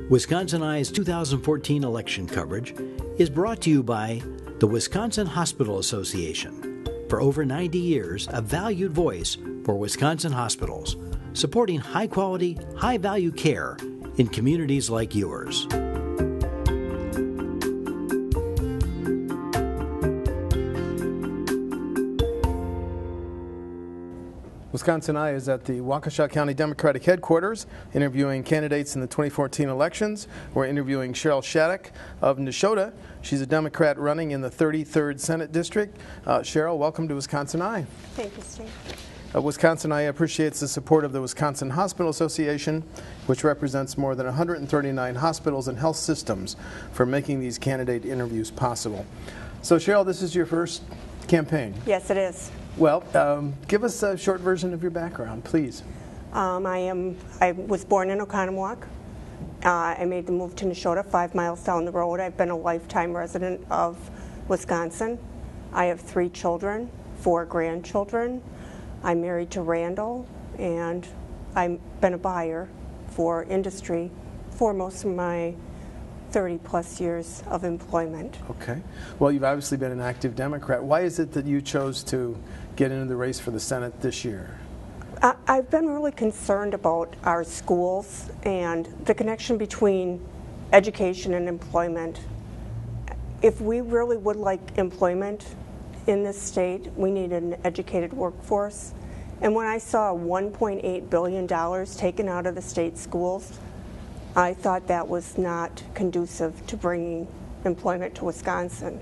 Wisconsin Eye's 2014 election coverage is brought to you by the Wisconsin Hospital Association. For over 90 years, a valued voice for Wisconsin hospitals, supporting high-quality, high-value care in communities like yours. Wisconsin Eye is at the Waukesha County Democratic headquarters interviewing candidates in the 2014 elections. We're interviewing Sherryll Shaddock of Neshota. She's a Democrat running in the 33rd Senate District. Sherryll, welcome to Wisconsin Eye. Thank you, Steve. Wisconsin Eye appreciates the support of the Wisconsin Hospital Association, which represents more than 139 hospitals and health systems, for making these candidate interviews possible. So Sherryll, this is your first campaign. Yes, it is. Well, give us a short version of your background, please. I was born in Oconomowoc. I made the move to Neshota, 5 miles down the road. I've been a lifetime resident of Wisconsin. I have 3 children, 4 grandchildren. I'm married to Randall, and I've been a buyer for industry for most of my 30-plus years of employment. Okay. Well, you've obviously been an active Democrat. Why is it that you chose to get into the race for the Senate this year? I've been really concerned about our schools and the connection between education and employment. If we really would like employment in this state, we need an educated workforce. And when I saw $1.8 billion taken out of the state schools, I thought that was not conducive to bringing employment to Wisconsin.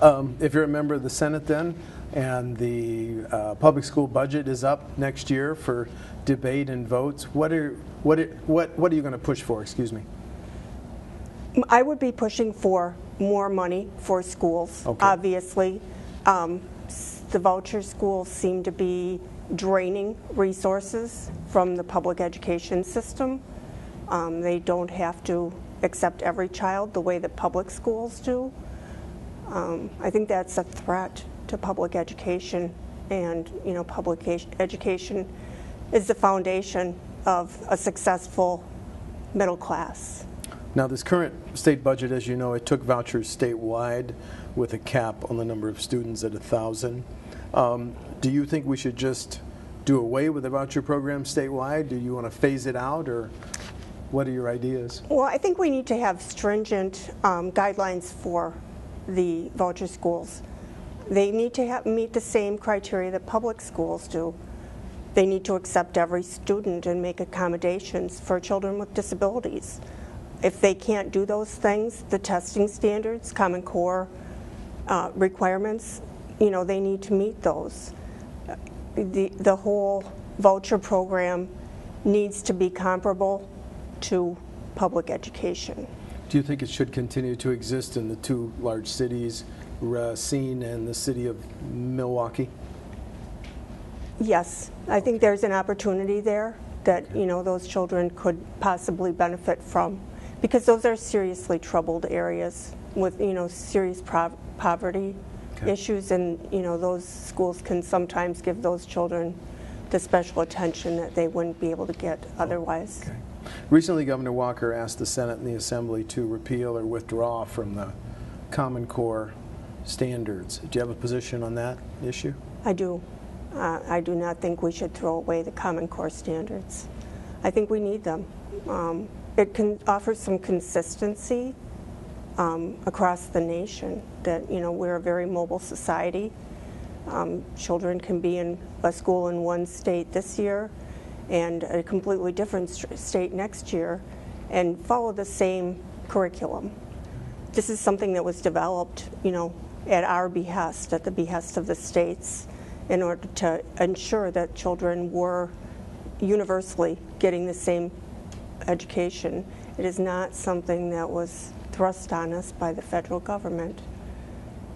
If you're a member of the Senate then, and the public school budget is up next year for debate and votes, what are you going to push for? Excuse me. I would be pushing for more money for schools. Okay. Obviously, the voucher schools seem to be draining resources from the public education system. They don't have to accept every child the way that public schools do. I think that's a threat to public education, and public education is the foundation of a successful middle class. Now, this current state budget, as you know, it took vouchers statewide with a cap on the number of students at 1,000. Do you think we should just do away with the voucher program statewide? Do you want to phase it out, or what are your ideas? Well, I think we need to have stringent guidelines for the voucher schools. They need to meet the same criteria that public schools do. They need to accept every student and make accommodations for children with disabilities. If they can't do those things, the testing standards, Common Core requirements, they need to meet those. The whole voucher program needs to be comparable to public education. Do you think it should continue to exist in the 2 large cities, Racine and the city of Milwaukee? Yes, I think there's an opportunity there that those children could possibly benefit from, because those are seriously troubled areas with serious poverty issues, and those schools can sometimes give those children the special attention that they wouldn't be able to get otherwise. Okay. Recently, Governor Walker asked the Senate and the Assembly to repeal or withdraw from the Common Core standards. Do you have a position on that issue? I do. I do not think we should throw away the Common Core standards. I think we need them. It can offer some consistency across the nation that, we're a very mobile society. Children can be in a school in one state this year and a completely different state next year and follow the same curriculum. This is something that was developed, at our behest, at the behest of the states, in order to ensure that children were universally getting the same education. It is not something that was thrust on us by the federal government,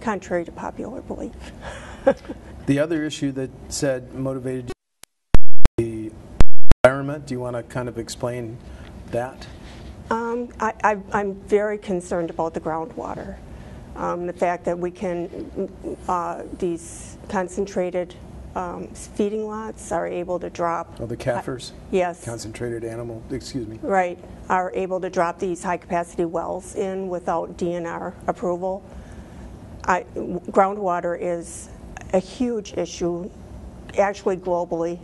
contrary to popular belief. The other issue that said motivated the environment, do you want to kind of explain that? I'm very concerned about the groundwater. The fact that we can, these concentrated feeding lots are able to drop. Oh, the CAFRs? Yes. Concentrated animal, excuse me. Right, are able to drop these high-capacity wells in without DNR approval. Groundwater is a huge issue, actually globally.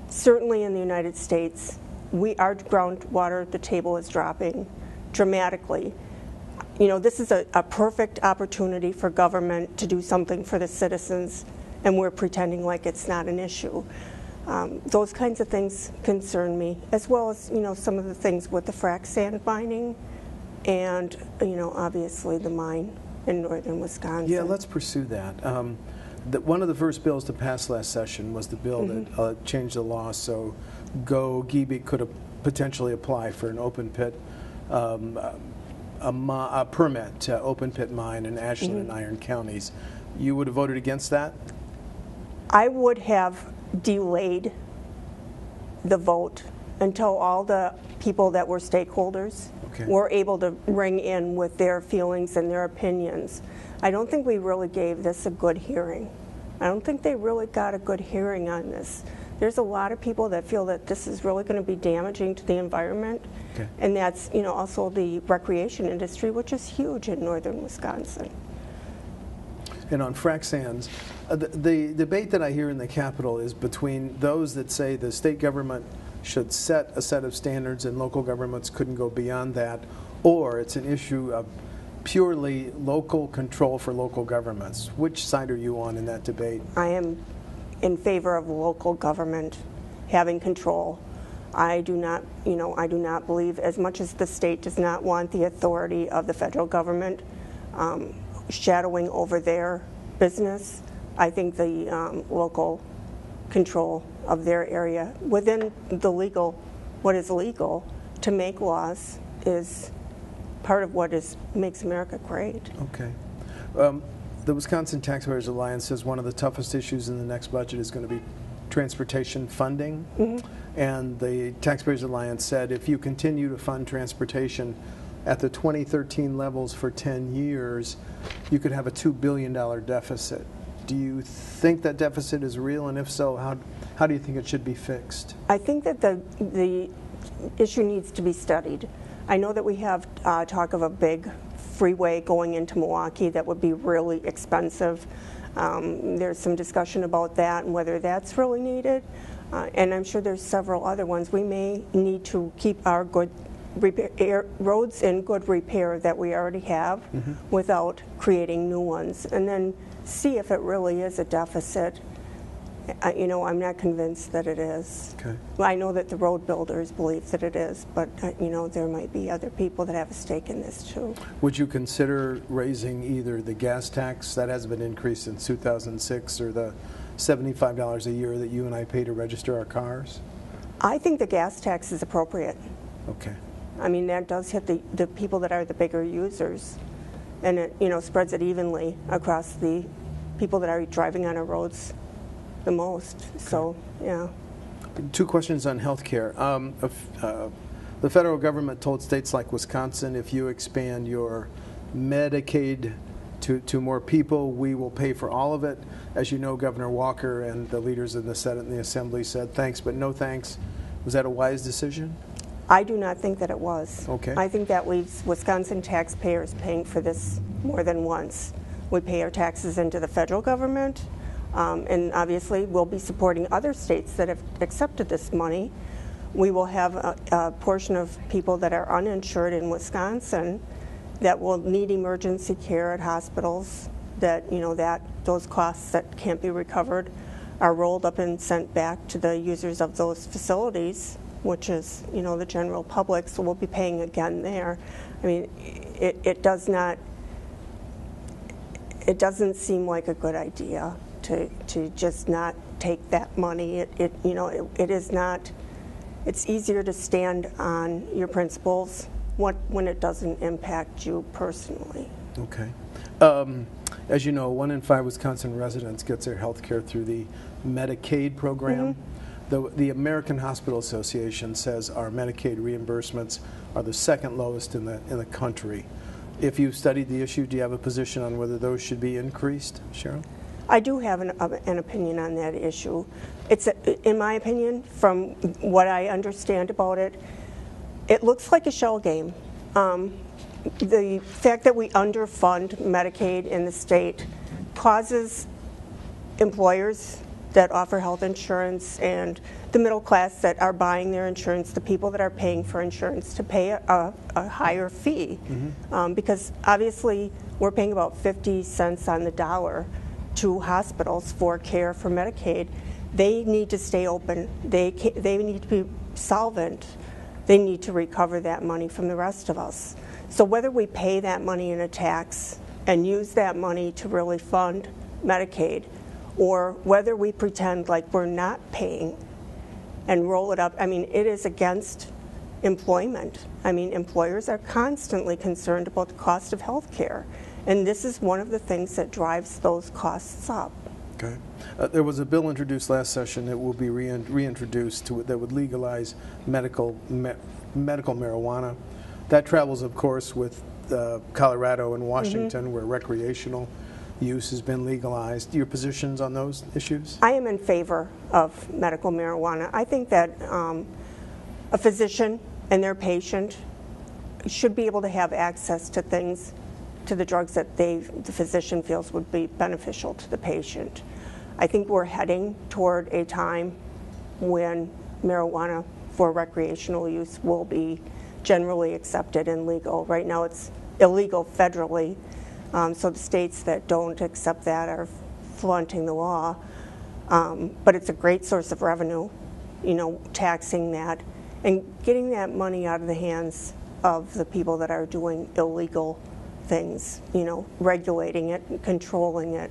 Certainly in the United States, our groundwater, the table is dropping dramatically. You know, this is a perfect opportunity for government to do something for the citizens, and we're pretending like it's not an issue. Those kinds of things concern me, as well as, you know, some of the things with the frac sand mining and, you know, obviously the mine in northern Wisconsin. Yeah, let's pursue that. One of the first bills to pass last session was the bill that changed the law so Giebig could potentially apply for an open pit, a permit to open pit mine in Ashland and Iron counties. You would have voted against that? I would have delayed the vote until all the people that were stakeholders were able to ring in with their feelings and their opinions. I don't think we really gave this a good hearing. I don't think they really got a good hearing on this. There's a lot of people that feel that this is really going to be damaging to the environment, and that's, you know, also the recreation industry, which is huge in northern Wisconsin. And on frac sands, the debate that I hear in the Capitol is between those that say the state government should set a set of standards and local governments couldn't go beyond that, or it's an issue of purely local control for local governments. Which side are you on in that debate? I am in favor of local government having control. I do not believe, as much as the state does not want the authority of the federal government shadowing over their business, I think the local control of their area within the what is legal to make laws is part of what makes America great. Okay. The Wisconsin Taxpayers Alliance says one of the toughest issues in the next budget is going to be transportation funding. And the Taxpayers Alliance said if you continue to fund transportation at the 2013 levels for 10 years, you could have a $2 billion deficit. Do you think that deficit is real? And if so, how do you think it should be fixed? I think that the issue needs to be studied. I know that we have talk of a big freeway going into Milwaukee that would be really expensive. There's some discussion about that and whether that's really needed. And I'm sure there's several other ones. We may need to keep our good roads in good repair that we already have without creating new ones, and then see if it really is a deficit. You know, I'm not convinced that it is. Okay. Well, I know that the road builders believe that it is, but you know, there might be other people that have a stake in this too. Would you consider raising either the gas tax that hasn't been increased since 2006 or the $75 a year that you and I pay to register our cars? I think the gas tax is appropriate. Okay. I mean, that does hit the people that are the bigger users, and it, you know, spreads it evenly across the people that are driving on our roads the most. Okay. So, yeah. Two questions on health care. The federal government told states like Wisconsin, if you expand your Medicaid to more people, we will pay for all of it. As you know, Governor Walker and the leaders in the Senate and the Assembly said thanks, but no thanks. Was that a wise decision? I do not think that it was. Okay. I think that leaves Wisconsin taxpayers paying for this more than once. We pay our taxes into the federal government, and obviously we'll be supporting other states that have accepted this money. We will have a portion of people that are uninsured in Wisconsin that will need emergency care at hospitals, that, you know, that those costs that can't be recovered are rolled up and sent back to the users of those facilities, which is, you know, the general public, so we'll be paying again there. I mean, it doesn't seem like a good idea to just not take that money. It is not. It's easier to stand on your principles when it doesn't impact you personally. Okay. As you know, 1 in 5 Wisconsin residents gets their health care through the Medicaid program. The American Hospital Association says our Medicaid reimbursements are the second lowest in the country. If you've studied the issue, do you have a position on whether those should be increased, Sherryll? I do have an opinion on that issue. It's, in my opinion, from what I understand about it, it looks like a shell game. The fact that we underfund Medicaid in the state causes employers that offer health insurance and the middle class that are buying their insurance, the people that are paying for insurance, to pay a higher fee. Because obviously we're paying about 50 cents on the dollar to hospitals for care for Medicaid. They need to stay open. They need to be solvent. They need to recover that money from the rest of us. So whether we pay that money in a tax and use that money to really fund Medicaid, or whether we pretend like we're not paying and roll it up, I mean, it is against employment. I mean, employers are constantly concerned about the cost of health care, and this is one of the things that drives those costs up. Okay. There was a bill introduced last session that will be reintroduced that would legalize medical marijuana. That travels, of course, with Colorado and Washington, where recreational use has been legalized. Your positions on those issues? I am in favor of medical marijuana. I think that a physician and their patient should be able to have access to things, to the drugs that the physician feels would be beneficial to the patient. I think we're heading toward a time when marijuana for recreational use will be generally accepted and legal. Right now it's illegal federally, so the states that don't accept that are flaunting the law. But it's a great source of revenue, you know, taxing that and getting that money out of the hands of the people that are doing illegal things, you know, regulating it, controlling it,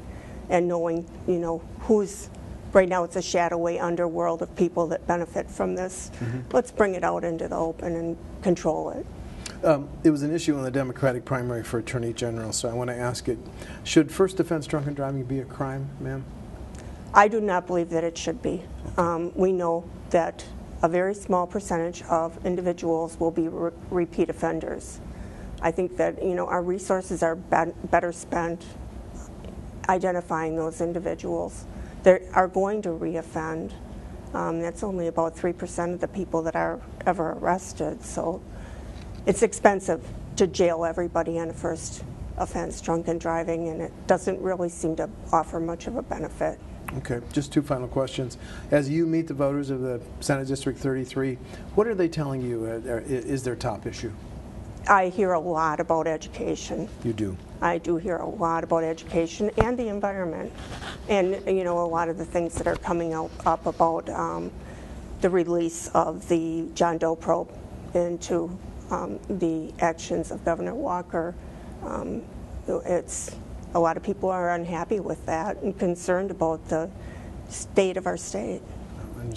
and knowing, you know, who's, right now it's a shadowy underworld of people that benefit from this. Let's bring it out into the open and control it. It was an issue in the Democratic primary for Attorney General, so I want to ask it. Should first offense drunken driving be a crime, ma'am? I do not believe that it should be. We know that a very small percentage of individuals will be repeat offenders. I think that, you know, our resources are better spent identifying those individuals that are going to reoffend. That's only about 3% of the people that are ever arrested. So it's expensive to jail everybody on a first offense drunken driving, and it doesn't really seem to offer much of a benefit. Okay, just two final questions. As you meet the voters of the Senate District 33, what are they telling you is their top issue? I hear a lot about education. You do? I do hear a lot about education and the environment, and, you know, a lot of the things that are coming up about the release of the John Doe probe into the actions of Governor Walker. A lot of people are unhappy with that and concerned about the state of our state,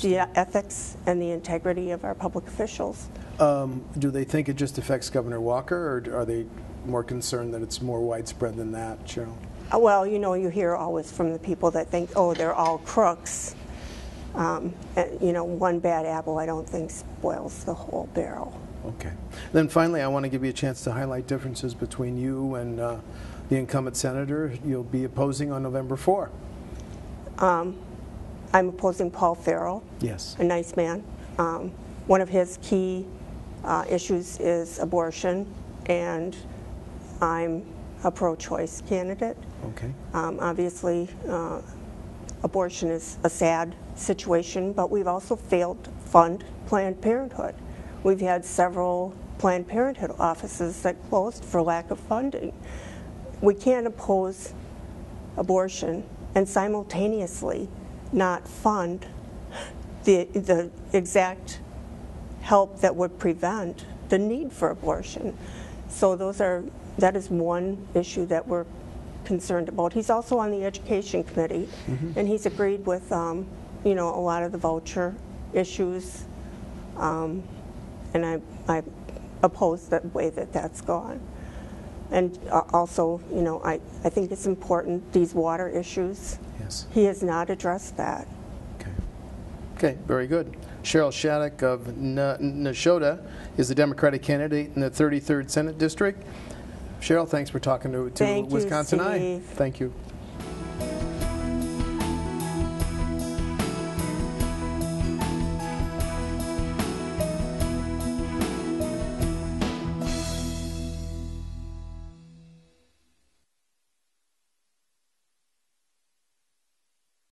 the ethics and the integrity of our public officials. Do they think it just affects Governor Walker, or are they more concerned that it's more widespread than that, Sherryll? Well, you know, you hear always from the people that think, oh, they're all crooks. You know, one bad apple I don't think spoils the whole barrel. Okay. Then finally, I want to give you a chance to highlight differences between you and the incumbent senator you'll be opposing on November 4. I'm opposing Paul Farrell. Yes. A nice man. One of his key issues is abortion, and I'm a pro-choice candidate. Okay. Obviously, abortion is a sad situation, but we've also failed to fund Planned Parenthood. We've had several Planned Parenthood offices that closed for lack of funding. We can't oppose abortion and simultaneously not fund the exact help that would prevent the need for abortion. So that is one issue that we're concerned about. He's also on the Education Committee, and he's agreed with you know, a lot of the voucher issues, and I oppose the way that that's gone. And also, you know, I think it's important, these water issues. Yes. He has not addressed that. Okay. Okay, very good. Sherryll Shaddock of Nashotah is the Democratic candidate in the 33rd Senate District. Sherryll, thanks for talking to Thank Wisconsin you, Eye. Steve. Thank you.